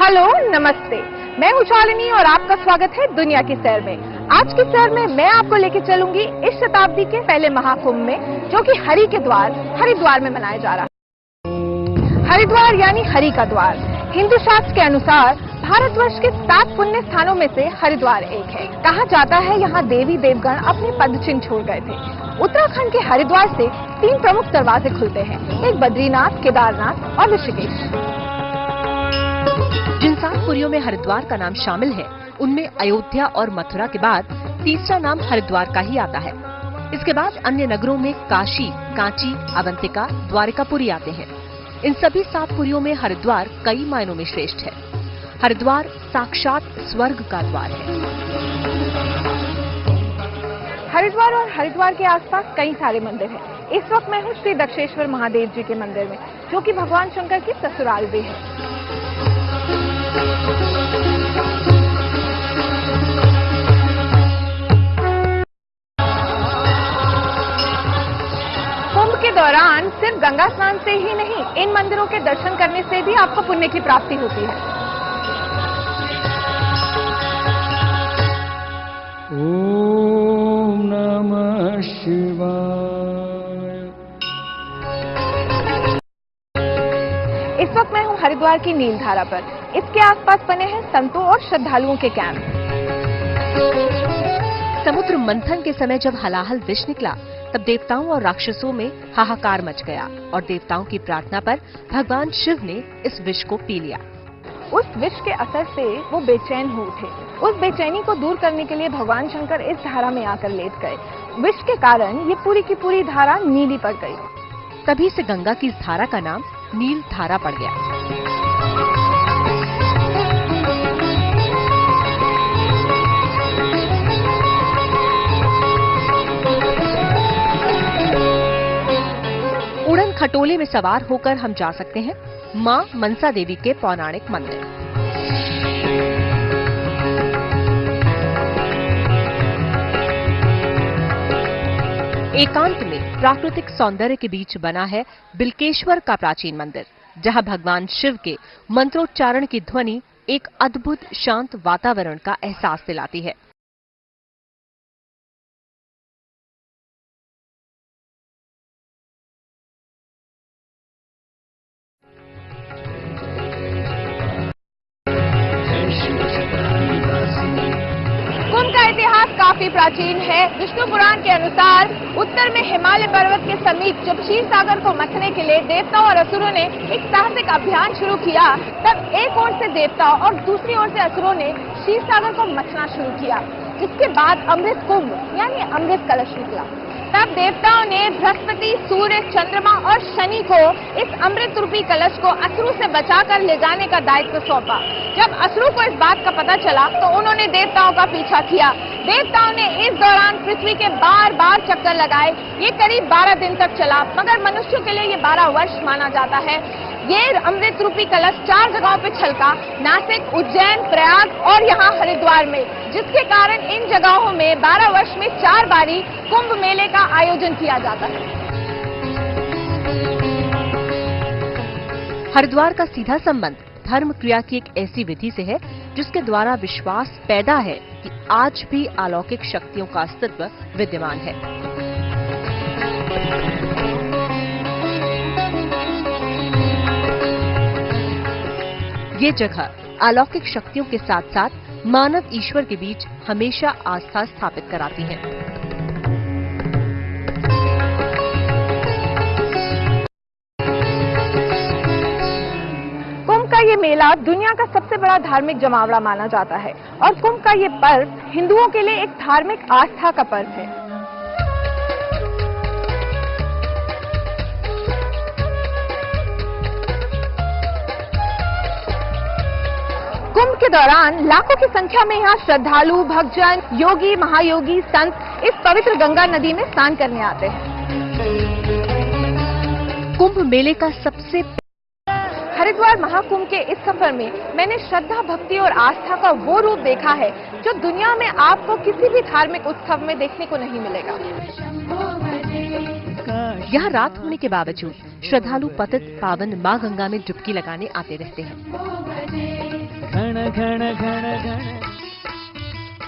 Hello नमस्ते, मैं हूँ शालिनी और आपका स्वागत है दुनिया की सैर में। आज की सैर में मैं आपको लेके चलूंगी इस शताब्दी के पहले महाकुंभ में, जो कि हरि के द्वार हरिद्वार में मनाया जा रहा है। हरिद्वार यानी हरि का द्वार। हिंदू शास्त्र के अनुसार भारतवर्ष के 7 पुण्य स्थानों में से हरिद्वार एक है। कहा जाता है यहाँ देवी देवगण अपने पदचिन्ह छोड़ गए थे। उत्तराखंड के हरिद्वार से 3 प्रमुख दरवाजे खुलते हैं, एक बद्रीनाथ, केदारनाथ और ऋषिकेश। जिन 7 पुरियों में हरिद्वार का नाम शामिल है, उनमें अयोध्या और मथुरा के बाद तीसरा नाम हरिद्वार का ही आता है। इसके बाद अन्य नगरों में काशी, कांची, अवंतिका, द्वारिकापुरी आते हैं। इन सभी 7 पुरियों में हरिद्वार कई मायनों में श्रेष्ठ है। हरिद्वार साक्षात स्वर्ग का द्वार है। हरिद्वार और हरिद्वार के आसपास कई सारे मंदिर हैं। इस वक्त मैं हूँ श्री दक्षेश्वर महादेव जी के मंदिर में, जो कि भगवान शंकर की ससुराल भी है। कुंभ के दौरान सिर्फ गंगा स्नान से ही नहीं, इन मंदिरों के दर्शन करने से भी आपको पुण्य की प्राप्ति होती है। ओम नमः शिवाय। इस वक्त मैं हूँ हरिद्वार की नीलधारा पर। इसके आसपास बने हैं संतों और श्रद्धालुओं के कैंप। समुद्र मंथन के समय जब हलाहल विष निकला, तब देवताओं और राक्षसों में हाहाकार मच गया और देवताओं की प्रार्थना पर भगवान शिव ने इस विष को पी लिया। उस विष के असर से वो बेचैन हो उठे। उस बेचैनी को दूर करने के लिए भगवान शंकर इस धारा में आकर लेट गए। विष के कारण ये पूरी की पूरी धारा नीली पड़ गई। तभी से गंगा की इस धारा का नाम नील धारा पड़ गया। उड़न खटोले में सवार होकर हम जा सकते हैं मां मनसा देवी के पौराणिक मंदिर। एकांत में प्राकृतिक सौंदर्य के बीच बना है बिल्केश्वर का प्राचीन मंदिर, जहां भगवान शिव के मंत्रोच्चारण की ध्वनि एक अद्भुत शांत वातावरण का एहसास दिलाती है। कुंभ का इतिहास काफी प्राचीन है। विष्णु पुराण के अनुसार उत्तर में हिमालय पर्वत के समीप जब क्षीर सागर को मथने के लिए देवताओं और असुरों ने एक साहसिक अभियान शुरू किया, तब एक ओर से देवताओं और दूसरी ओर से असुरों ने क्षीर सागर को मथना शुरू किया। इसके बाद अमृत कुंभ यानी अमृत कलश निकला। तब देवताओं ने बृहस्पति, सूर्य, चंद्रमा और शनि को इस अमृत रूपी कलश को असुरों से बचाकर ले जाने का दायित्व सौंपा। जब असुरों को इस बात का पता चला तो उन्होंने देवताओं का पीछा किया। देवताओं ने इस दौरान पृथ्वी के बार चक्कर लगाए। ये करीब 12 दिन तक चला, मगर मनुष्यों के लिए ये 12 वर्ष माना जाता है। ये अमृत रूपी कलश 4 जगहों पे छलका, नासिक, उज्जैन, प्रयाग और यहाँ हरिद्वार में, जिसके कारण इन जगहों में 12 वर्ष में 4 बारी कुंभ मेले का आयोजन किया जाता है। हरिद्वार का सीधा संबंध धर्म क्रिया की एक ऐसी विधि से है जिसके द्वारा विश्वास पैदा है कि आज भी अलौकिक शक्तियों का अस्तित्व विद्यमान है। ये जगह अलौकिक शक्तियों के साथ साथ मानव ईश्वर के बीच हमेशा आस्था स्थापित कराती है। कुंभ का ये मेला दुनिया का सबसे बड़ा धार्मिक जमावड़ा माना जाता है और कुंभ का ये पर्व हिंदुओं के लिए एक धार्मिक आस्था का पर्व है। कुंभ के दौरान लाखों की संख्या में यहाँ श्रद्धालु, भक्तजन, योगी, महायोगी, संत इस पवित्र गंगा नदी में स्नान करने आते हैं। कुंभ मेले का सबसे हरिद्वार महाकुंभ के इस सफर में मैंने श्रद्धा, भक्ति और आस्था का वो रूप देखा है जो दुनिया में आपको किसी भी धार्मिक उत्सव में देखने को नहीं मिलेगा। यहाँ रात होने के बावजूद श्रद्धालु पतित पावन मां गंगा में डुबकी लगाने आते रहते हैं।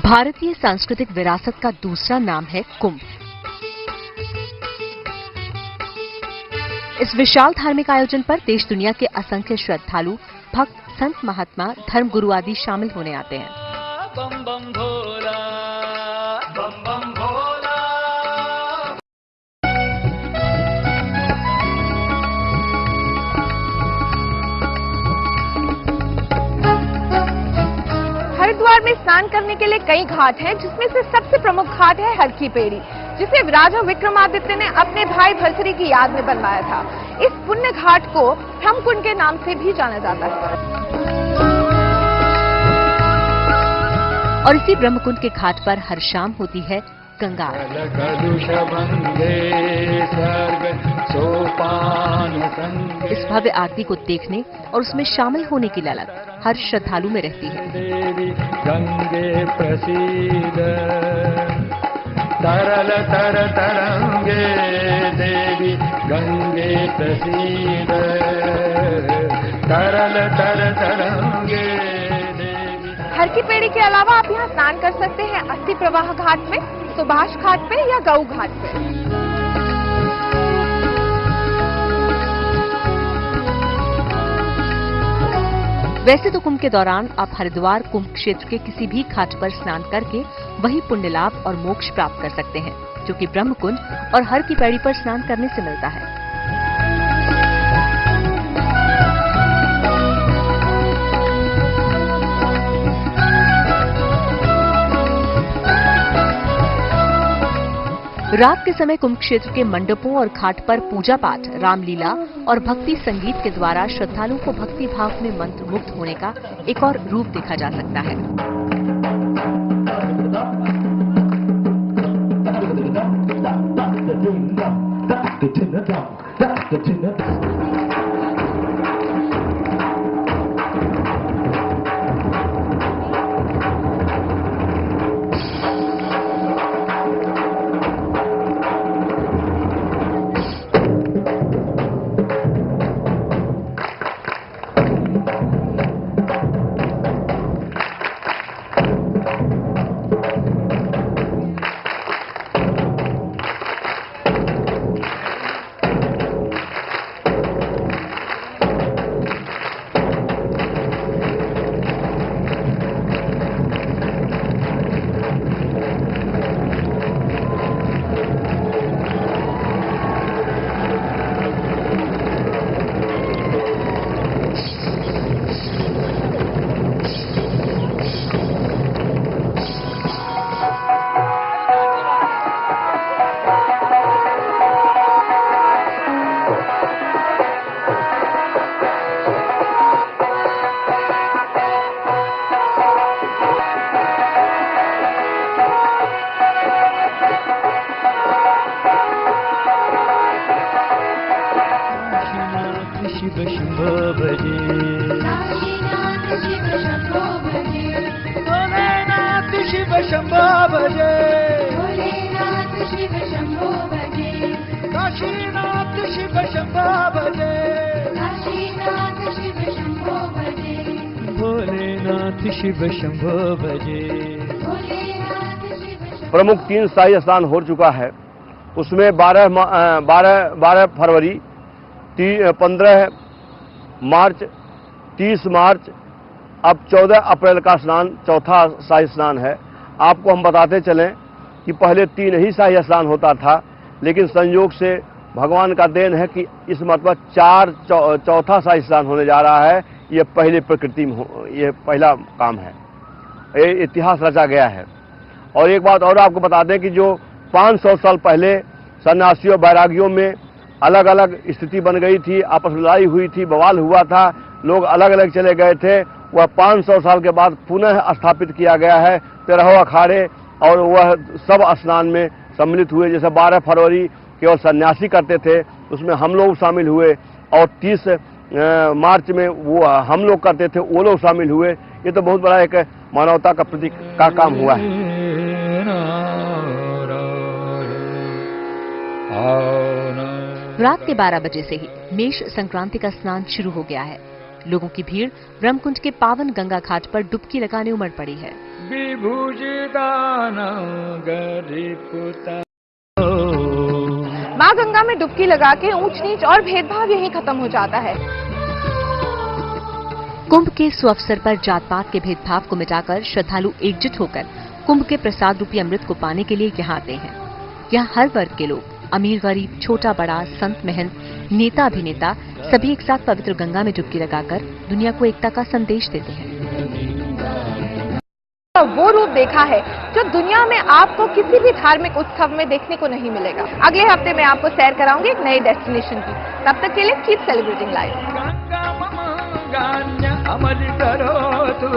भारतीय सांस्कृतिक विरासत का दूसरा नाम है कुंभ। इस विशाल धार्मिक आयोजन पर देश दुनिया के असंख्य श्रद्धालु, भक्त, संत, महात्मा, धर्म गुरु आदि शामिल होने आते हैं। बम बम भोला, बम बम भोला। हरिद्वार में स्नान करने के लिए कई घाट हैं, जिसमें से सबसे प्रमुख घाट है हर की पेड़ी, जिसे राजा विक्रमादित्य ने अपने भाई भर्तृहरि की याद में बनवाया था। इस पुण्य घाट को ब्रह्मकुंड के नाम से भी जाना जाता है। और इसी ब्रह्मकुंड के घाट पर हर शाम होती है गंगा। इस भव्य आरती को देखने और उसमें शामिल होने की ललक हर श्रद्धालु में रहती है। देवी गंगे प्रसीद, तरल तर तरंगे, देवी गंगे प्रसीद, तरल तर तरंगे। हर की पेड़ी के अलावा आप यहाँ स्नान कर सकते हैं अस्थि प्रवाह घाट पे, सुभाष घाट पे या गऊ घाट पे। वैसे तो कुंभ के दौरान आप हरिद्वार कुंभ क्षेत्र के किसी भी घाट पर स्नान करके वही पुण्य लाभ और मोक्ष प्राप्त कर सकते हैं, जो कि ब्रह्मकुंड और हर की पेड़ी पर स्नान करने से मिलता है। रात के समय कुंभ क्षेत्र के मंडपों और घाट पर पूजा पाठ, रामलीला और भक्ति संगीत के द्वारा श्रद्धालुओं को भक्ति भाव में मंत्र मुग्ध होने का एक और रूप देखा जा सकता है। शिव शंभो भजे, भोलेनाथ शिव शंभो भजे, काशीनाथ शिव शंभो भजे, भोलेनाथ शिव शंभो भजे। प्रमुख 3 शाही स्नान हो चुका है। उसमें 12 फरवरी, 15 मार्च, 30 मार्च, अब 14 अप्रैल का स्नान चौथा शाही स्नान है। आपको हम बताते चलें कि पहले 3 ही शाही स्नान होता था, लेकिन संयोग से भगवान का देन है कि इस मतलब 4 चौथा शाही स्नान होने जा रहा है। ये पहले प्रकृति में ये पहला काम है, ये इतिहास रचा गया है। और एक बात और आपको बता दें कि जो 500 साल पहले सन्यासियों बैरागियों में अलग अलग स्थिति बन गई थी, आपस में लड़ाई हुई थी, बवाल हुआ था, लोग अलग अलग चले गए थे, वह 500 साल के बाद पुनः स्थापित किया गया है। 13 अखाड़े और वह सब स्नान में सम्मिलित हुए। जैसे 12 फरवरी केवल सन्यासी करते थे, उसमें हम लोग शामिल हुए, और 30 मार्च में वो हम लोग करते थे, वो लोग शामिल हुए। ये तो बहुत बड़ा एक मानवता का प्रतीक का काम हुआ है। रात के 12 बजे से ही मेष संक्रांति का स्नान शुरू हो गया है। लोगों की भीड़ ब्रह्मकुंड के पावन गंगा घाट पर डुबकी लगाने उमड़ पड़ी है। मां गंगा में डुबकी लगा के ऊंच नीच और भेदभाव यहीं खत्म हो जाता है। कुंभ के सुअवसर पर जात पात के भेदभाव को मिटाकर श्रद्धालु एकजुट होकर कुंभ के प्रसाद रूपी अमृत को पाने के लिए यहाँ आते हैं। यहाँ हर वर्ग के लोग, अमीर गरीब, छोटा बड़ा, संत महंत, नेता अभिनेता सभी एक साथ पवित्र गंगा में डुबकी लगाकर दुनिया को एकता का संदेश देते हैं। वो रूप देखा है जो दुनिया में आपको किसी भी धार्मिक उत्सव में देखने को नहीं मिलेगा। अगले हफ्ते मैं आपको सैर कराऊंगी एक नए डेस्टिनेशन की। तब तक के लिए कीप सेलिब्रेटिंग लाइफ। अमल करो तू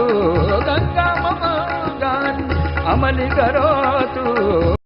गंगा मम गान अमल करो तू